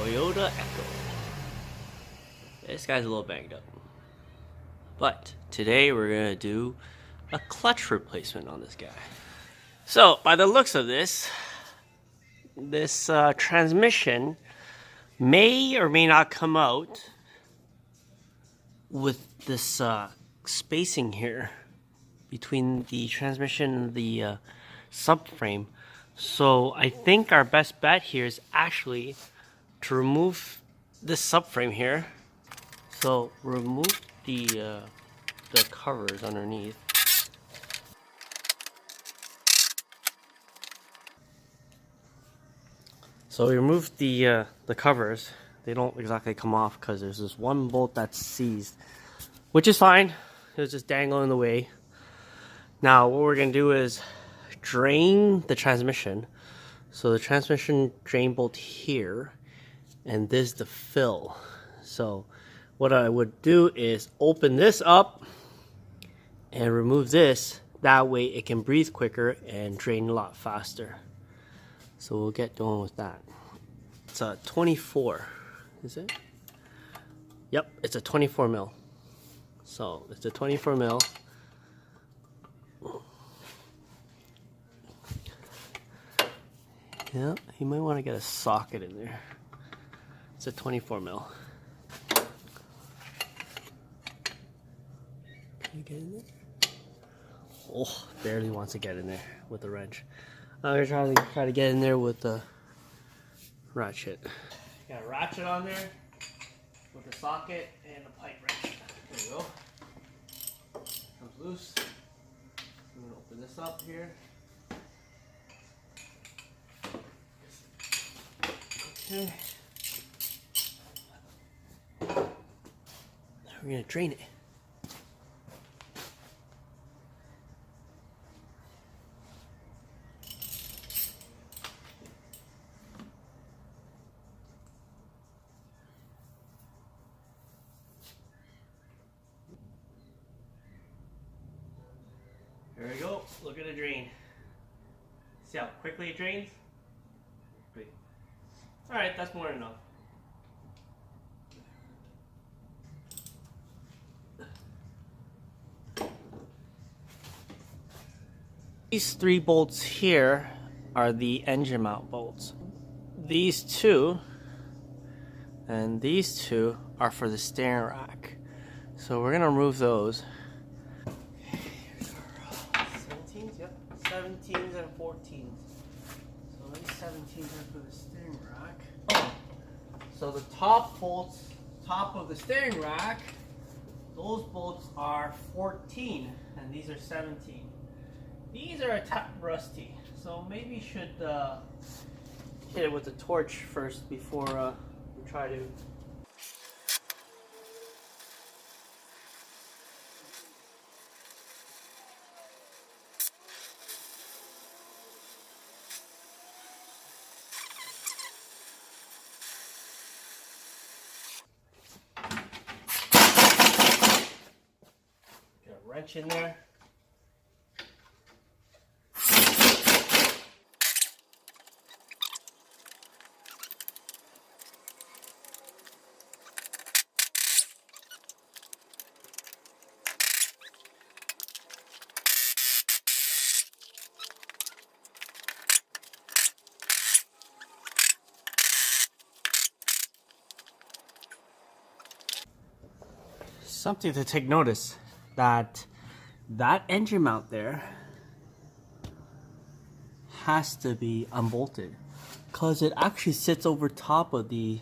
Toyota Echo. This guy's a little banged up. But today we're going to do a clutch replacement on this guy. So by the looks of this transmission may or may not come out with this spacing here between the transmission and the subframe. So I think our best bet here is actually to remove this subframe here. So remove the covers underneath. So we removed the covers. They don't exactly come off because there's this one bolt that's seized, which is fine. It was just dangling in the way. Now what we're gonna do is drain the transmission. So the transmission drain bolt here, and this is the fill. So what I would do is open this up and remove this. That way it can breathe quicker and drain a lot faster. So we'll get going with that. It's a 24, is it? Yep, it's a 24 mil. So it's a 24 mil. Yeah, you might want to get a socket in there. It's a 24 mil. Can you get in there? Oh, barely wants to get in there with the wrench. I'm gonna try to get in there with the ratchet. Got a ratchet on there with a socket and a pipe wrench. There we go. Comes loose. I'm gonna open this up here. Okay. Now we're gonna drain it. There we go. Look at the drain. See how quickly it drains? Great. Alright, that's more than enough. These 3 bolts here are the engine mount bolts. These 2 and these 2 are for the steering rack. So we're going to remove those. 17s, yep. 17s and 14s. So these 17s are for the steering rack. Oh. So the top bolts, top of the steering rack, those bolts are 14 and these are 17. These are a tad rusty, so maybe you should hit it with a torch first before we try to. Got a wrench in there. Something to take notice, that engine mount there has to be unbolted because it actually sits over top of that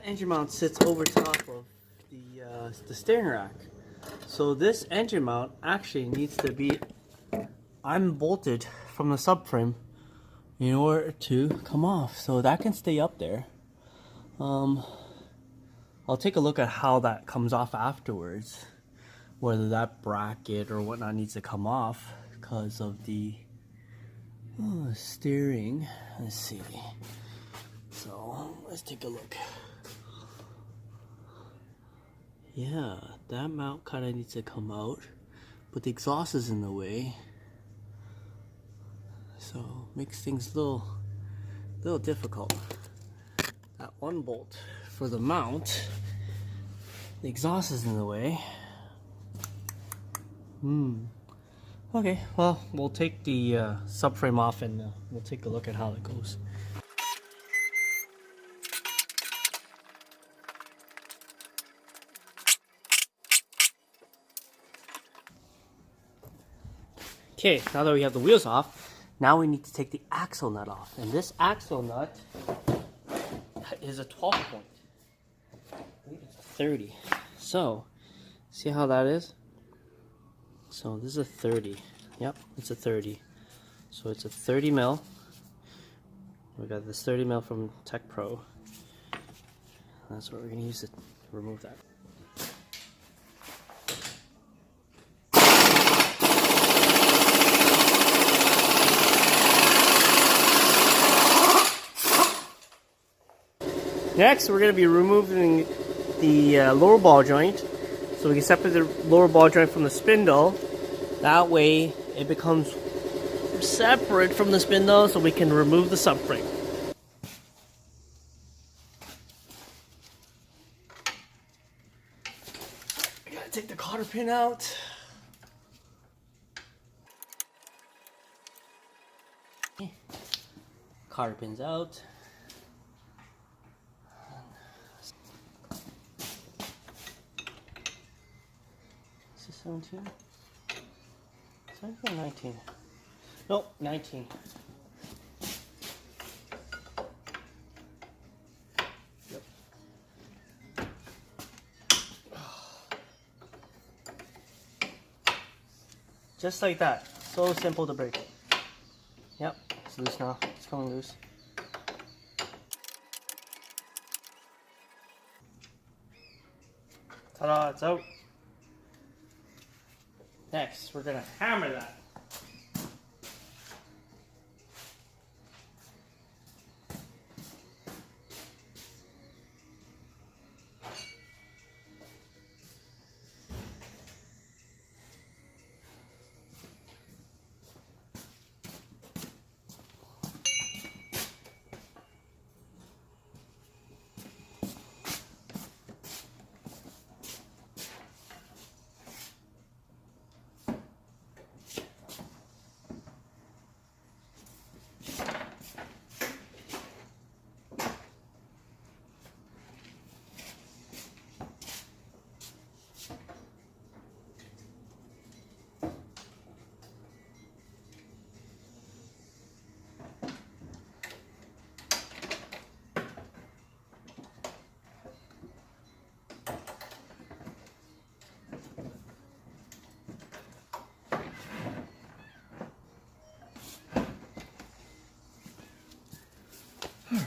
engine mount sits over top of the steering rack. So this engine mount actually needs to be unbolted from the subframe in order to come off. So that can stay up there. I'll take a look at how that comes off afterwards, whether that bracket or whatnot needs to come off because of the steering. Let's see. So let's take a look. Yeah, that mount kind of needs to come out, but the exhaust is in the way, so makes things a little little difficult. That one bolt for the mount, the exhaust is in the way. Okay, well, we'll take the subframe off and we'll take a look at how it goes. Okay, now that we have the wheels off, now we need to take the axle nut off. And this axle nut is a 12 point. I believe it's a 30. So, see how that is? So this is a 30. Yep, it's a 30. So it's a 30 mil. We got this 30 mil from Tech Pro. That's what we're gonna use to remove that. Next, we're going to be removing the lower ball joint, so we can separate the lower ball joint from the spindle. That way, it becomes separate from the spindle, so we can remove the subframe. I gotta take the cotter pin out. Cotter pin's out. 17? 17 or 19? Nope, 19. Yep. Just like that. So simple to break. Yep, it's loose now. It's coming loose. Ta-da, it's out. Next, we're going to hammer that.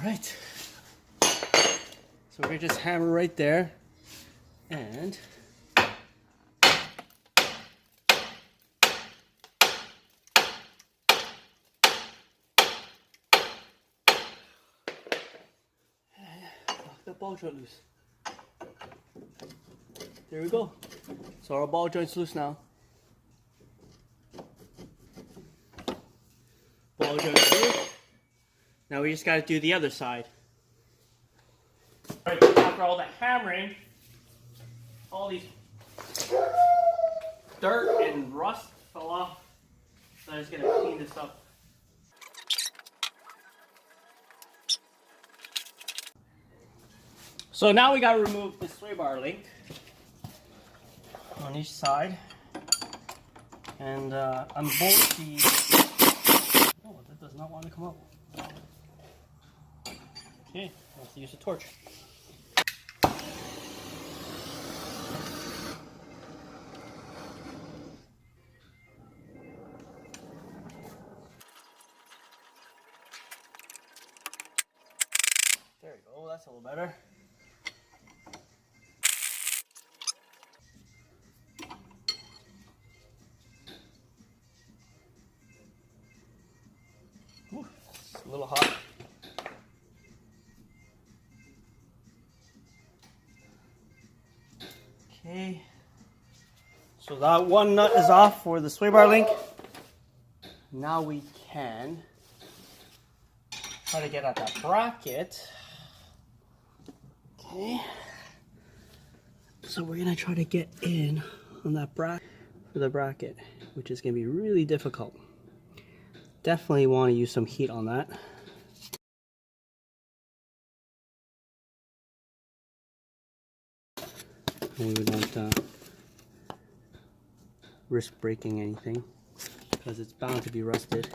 Alright, so we're going to just hammer right there, and lock the ball joint loose. There we go. So our ball joint's loose now. Ball joint's loose. Now we just got to do the other side. Alright, after all the hammering, all these dirt and rust fell off. So I'm just going to clean this up. So now we got to remove the sway bar link on each side and unbolt the... Oh, that does not want to come up. Okay, let's use a torch. There we go, that's a little better. Ooh, it's a little hot. Okay, so that one nut is off for the sway bar link. Now we can try to get at that bracket. Okay. So we're gonna try to get in on that bracket for the bracket, which is gonna be really difficult. Definitely want to use some heat on that. And we don't risk breaking anything because it's bound to be rusted.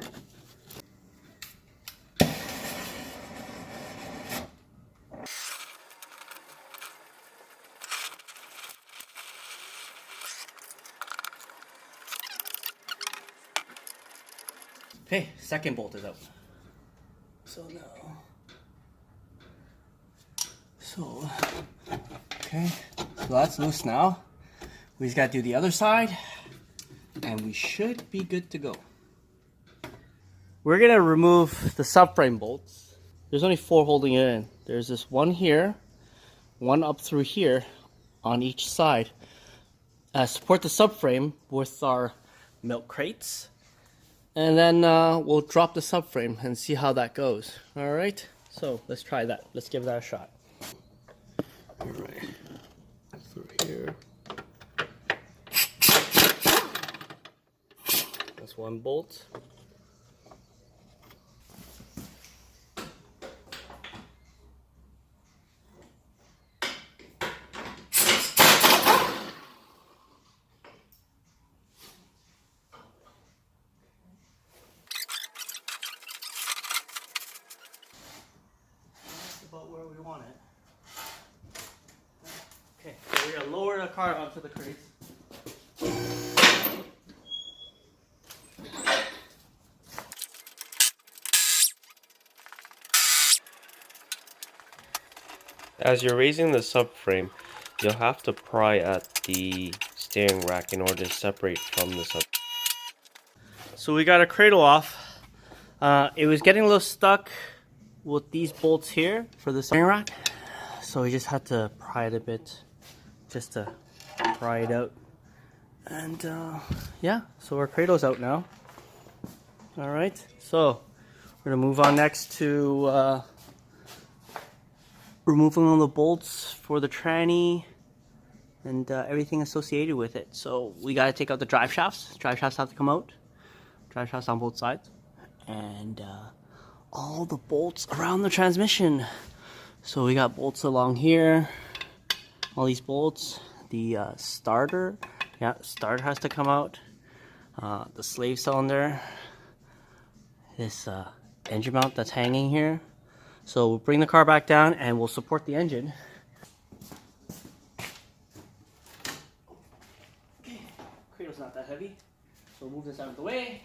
Okay, second bolt is out. So now, okay, so that's loose now. We just gotta do the other side, and we should be good to go. We're gonna remove the subframe bolts. There's only 4 holding it in. There's this one here, one up through here on each side. Support the subframe with our milk crates. And then we'll drop the subframe and see how that goes. All right, so let's try that. Let's give that a shot. All right, through here. That's one bolt. About where we want it. Okay, so we're gonna lower the car onto the crates. As you're raising the subframe, you'll have to pry at the steering rack in order to separate from the sub. So we got a cradle off. It was getting a little stuck with these bolts here for the steering rack, so we just had to pry it a bit just to pry it out. And yeah, so our cradle's out now. All right, so we're gonna move on next to removing all the bolts for the tranny and everything associated with it. So we gotta take out the drive shafts. Drive shafts have to come out. Drive shafts on both sides. And all the bolts around the transmission. So we got bolts along here, all these bolts. The starter, yeah, starter has to come out. The slave cylinder, this engine mount that's hanging here. So we'll bring the car back down and we'll support the engine. Okay, cradle's not that heavy, so we'll move this out of the way.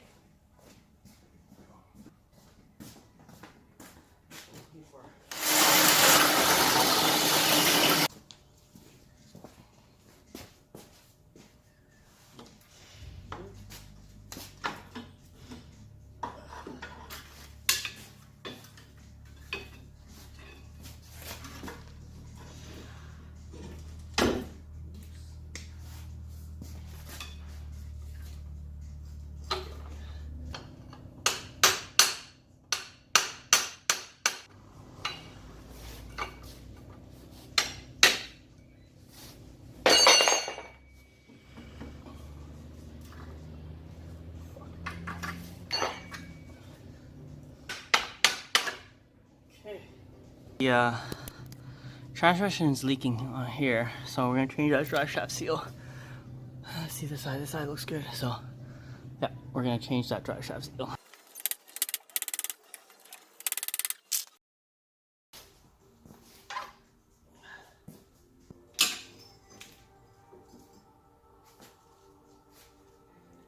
The transmission is leaking on here, so we're gonna change that drive shaft seal. See this side looks good. So yeah, we're gonna change that drive shaft seal.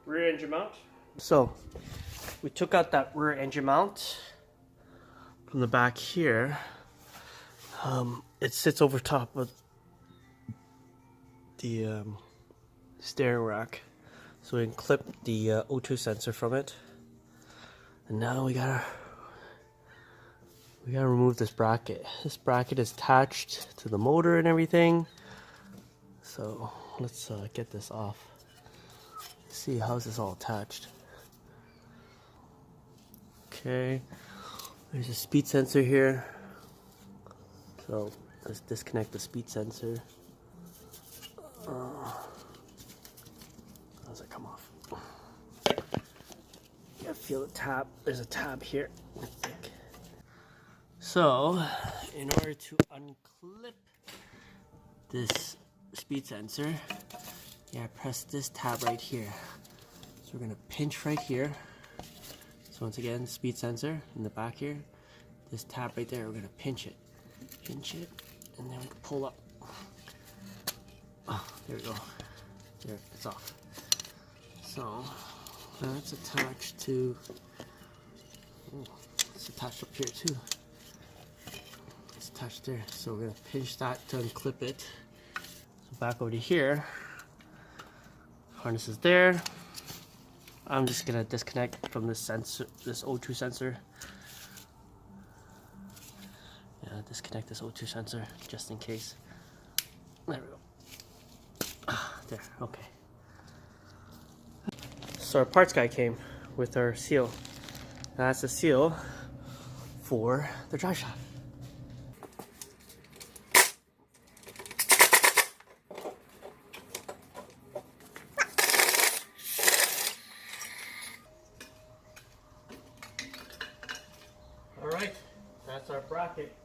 Rear engine mount. So we took out that rear engine mount from the back here. It sits over top of the steering rack, so we can clip the O2 sensor from it. And now we gotta remove this bracket. This bracket is attached to the motor and everything. So let's get this off. See, how's this all attached? Okay, There's a speed sensor here. So let's disconnect the speed sensor. Does it come off? Yeah, feel the tab. There's a tab here, I think. So, in order to unclip this speed sensor, yeah, press this tab right here. So we're gonna pinch right here. So once again, speed sensor in the back here. This tab right there, we're gonna pinch it, and then we pull up. Oh, there we go. There, it's off. So that's attached to. It's attached up here too. It's attached there. So we're gonna pinch that to unclip it. So back over to here. Harness is there. I'm just gonna disconnect from this sensor, this O2 sensor. Yeah, disconnect this O2 sensor just in case. There we go. There, okay. So our parts guy came with our seal. That's the seal for the drive shaft. Alright, that's our bracket.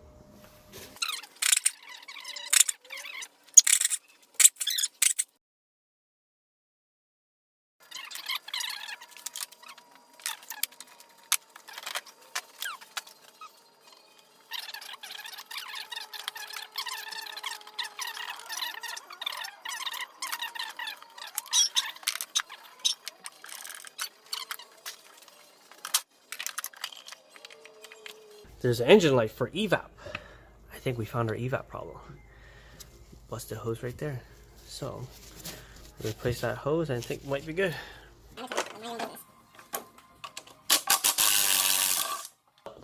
There's an engine light for evap. I think we found our evap problem. Busted hose right there. So replace that hose, I think might be good.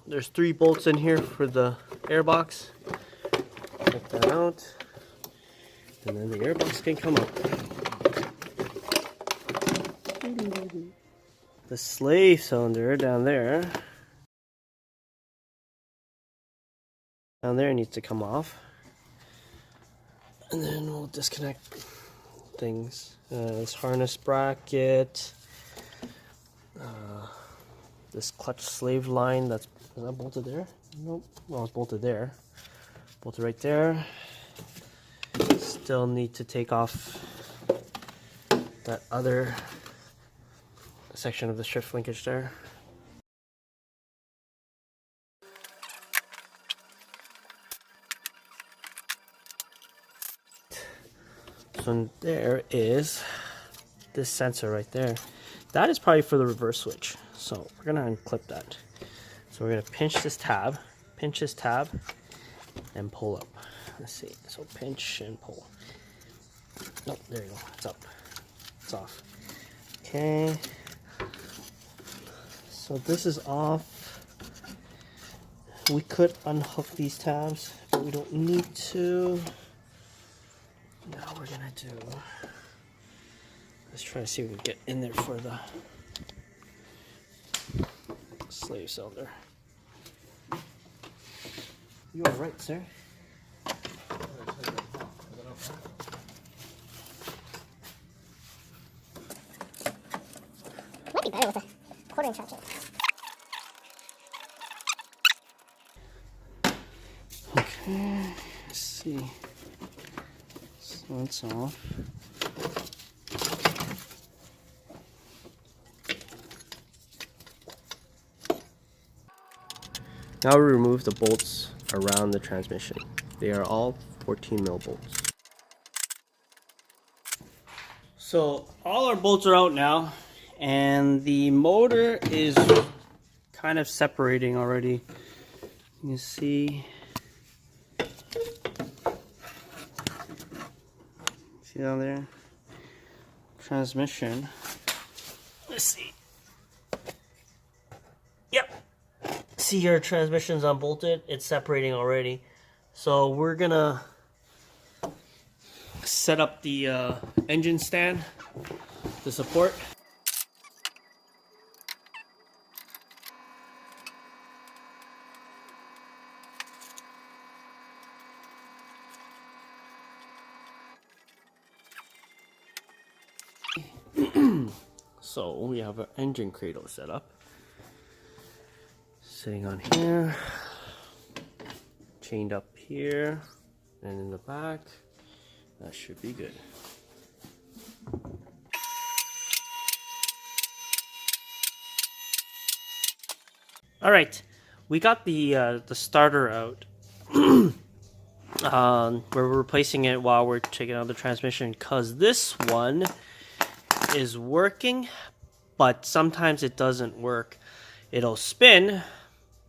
There's 3 bolts in here for the airbox. Take that out, and then the airbox can come up. The slave cylinder down there needs to come off, and then we'll disconnect things. This harness bracket, this clutch slave line, is that bolted there? Nope. Well, it's bolted there. Bolted right there. Still need to take off that other section of the shift linkage there. So there is this sensor right there. That is probably for the reverse switch. So we're gonna unclip that. So we're gonna pinch this tab, and pull up. Let's see. So pinch and pull. Nope, there you go. It's up. It's off. Okay. So this is off. We could unhook these tabs, but we don't need to. Now we're gonna do. Let's try to see if we can get in there for the slave cylinder. You are right, sir. Might be better with a 1/4 inch ratchet. Okay, let's see. So it's off. Now we remove the bolts around the transmission. They are all 14 mil bolts. So all our bolts are out now, and the motor is kind of separating already. You can see down there. Transmission. Let's see. Yep. See your transmission's unbolted. It's separating already. So we're gonna set up the engine stand, the support. So we have our engine cradle set up, sitting on here, chained up here, and in the back. That should be good. All right, we got the starter out. We're replacing it while we're taking out the transmission because this one is working, but sometimes it doesn't work. It'll spin,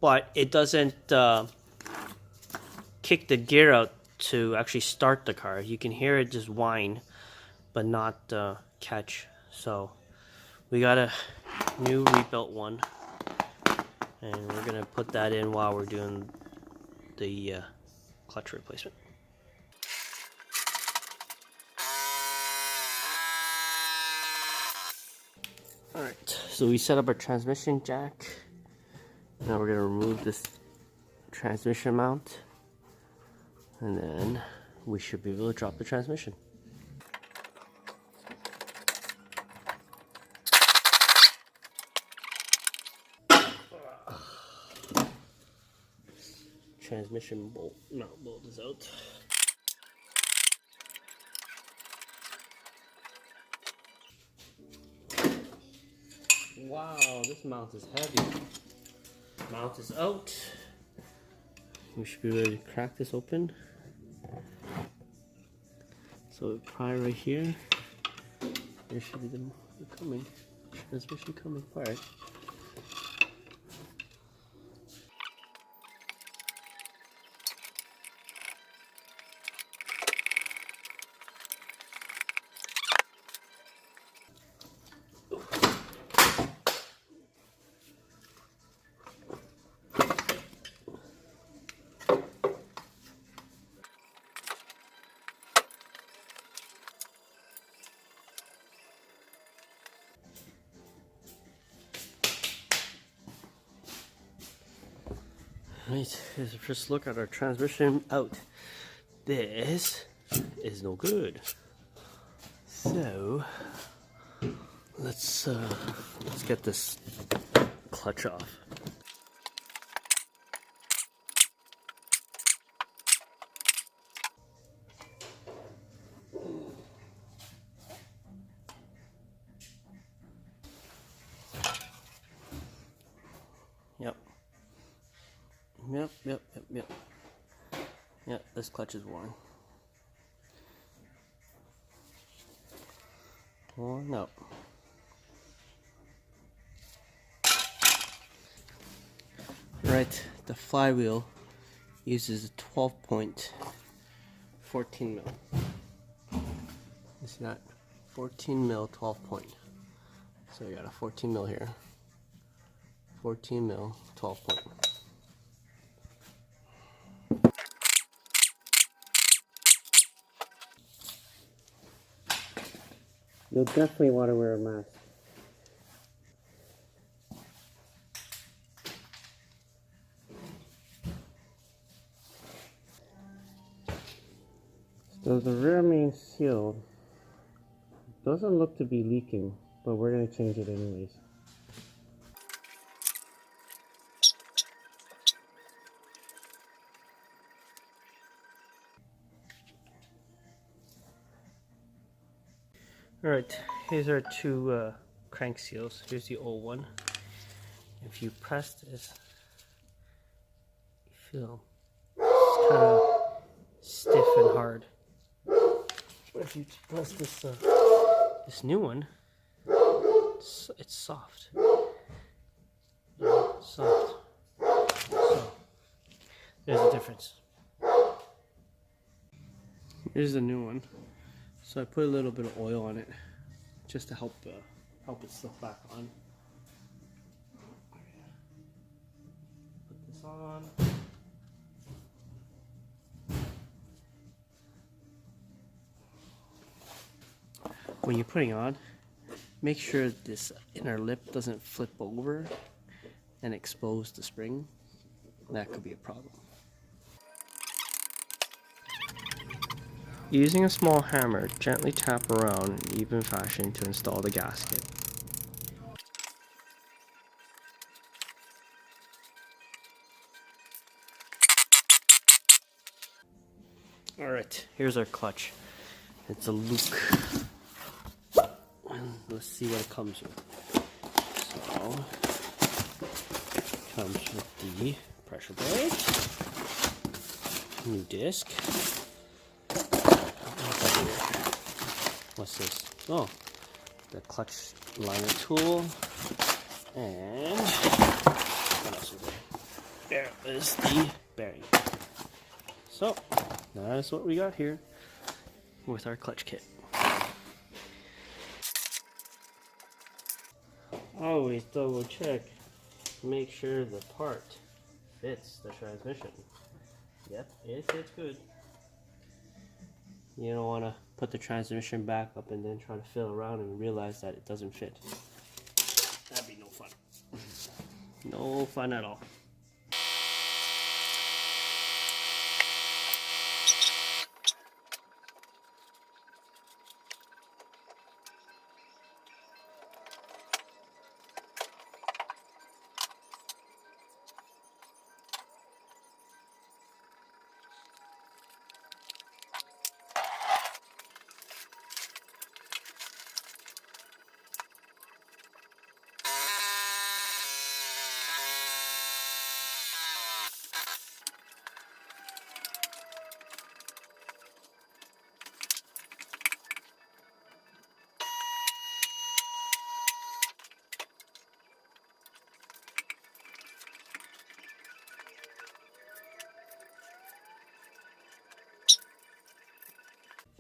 but it doesn't kick the gear out to actually start the car. You can hear it just whine, but not catch. So we got a new rebuilt one, and we're gonna put that in while we're doing the clutch replacement. Alright, so we set up our transmission jack. Now we're gonna remove this transmission mount, and then we should be able to drop the transmission. Transmission bolt, mount bolt is out. Wow, this mount is heavy. Mount is out. We should be ready to crack this open. So pry right here. There should be the coming transmission coming part. Right, here's a first look at our transmission out. This is no good. So let's get this clutch off. Yep, this clutch is worn. Worn out. Right, the flywheel uses a 12-point 14 mil. You see that? 14 mil 12 point. So we got a 14 mil here. 14 mil 12 point. You'll definitely want to wear a mask. So the rear main seal doesn't look to be leaking, but we're going to change it anyways. Alright, here's our two crank seals. Here's the old one. If you press this, you feel it's kind of stiff and hard. But if you press this this new one, it's soft. Soft. So there's a difference. Here's the new one. So I put a little bit of oil on it just to help it slip back on. Put this on. When you're putting on, make sure this inner lip doesn't flip over and expose the spring. That could be a problem. Using a small hammer, gently tap around in even fashion to install the gasket. Alright, here's our clutch. It's a Luke. And let's see what it comes with. So, it comes with the pressure brake, new disc. What's this? Oh, the clutch liner tool. And what else is there? There is the bearing. So, that's what we got here with our clutch kit. Always double check, make sure the part fits the transmission. Yep, it fits good. You don't want to put the transmission back up and then try to fill around and realize that it doesn't fit. That'd be no fun. No fun at all.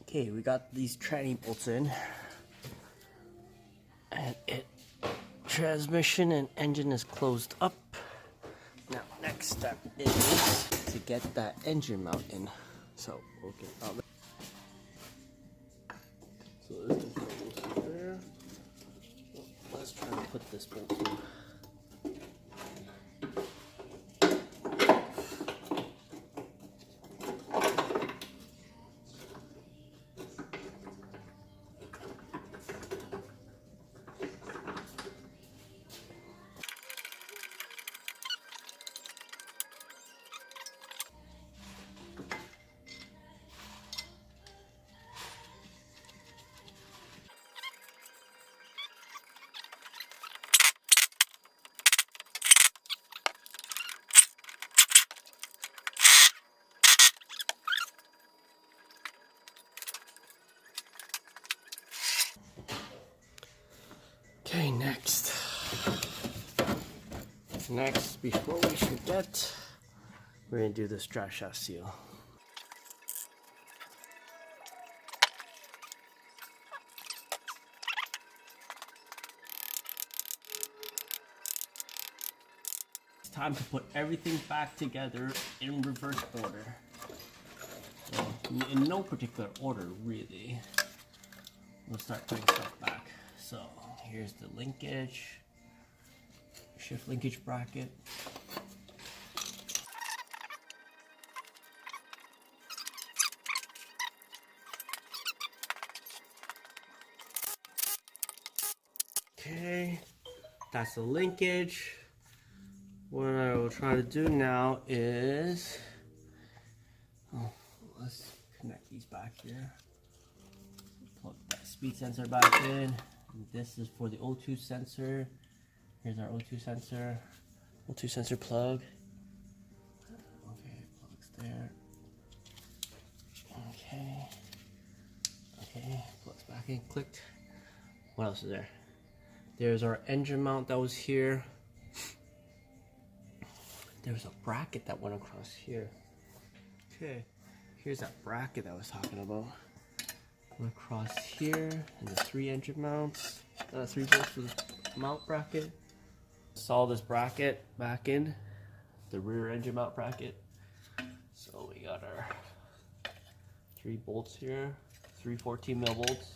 Okay, we got these tranny bolts in, and transmission and engine is closed up. Now, next step is to get that engine mount in. So we'll get out. So this goes there. Let's try to put this bolt in. Okay, next, before we forget, we're gonna do this driveshaft seal. It's time to put everything back together in reverse order. So, in no particular order, really. We'll start putting stuff back. So, here's the linkage, shift linkage bracket. Okay, that's the linkage. What I will try to do now is, let's connect these back here. Plug that speed sensor back in. This is for the O2 sensor. Here's our O2 sensor. O2 sensor plug. Okay, plugs there. Okay. Okay, plugs back in, clicked. What else is there? There's our engine mount that was here. There was a bracket that went across here. Okay, here's that bracket that I was talking about. Went across here, and the 3 engine mounts, 3 bolts for the mount bracket. Install this bracket back in, the rear engine mount bracket. So we got our 3 bolts here, 3 14mm bolts.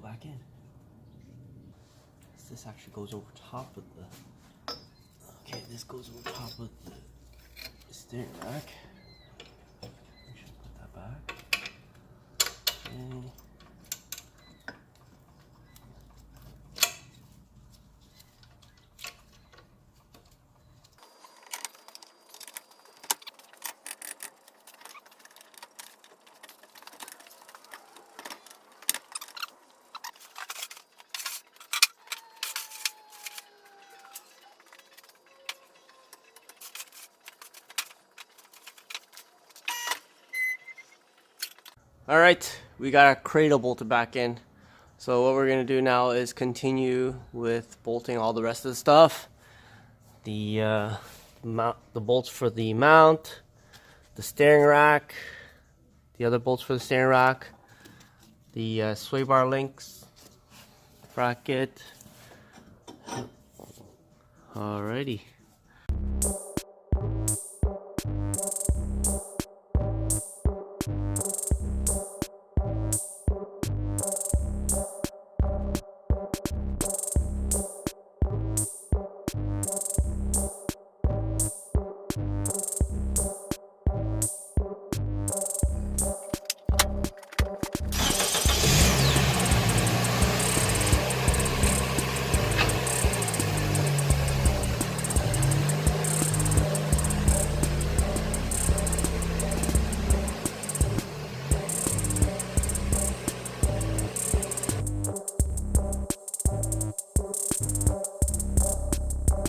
go back in. This actually goes over top of the... Okay, this goes over top of the steering rack. We should put that back. Okay. All right, we got our cradle bolted back in. So what we're gonna do now is continue with bolting all the rest of the stuff. The bolts for the mount, the steering rack, the other bolts for the steering rack, the sway bar links, bracket. Alrighty.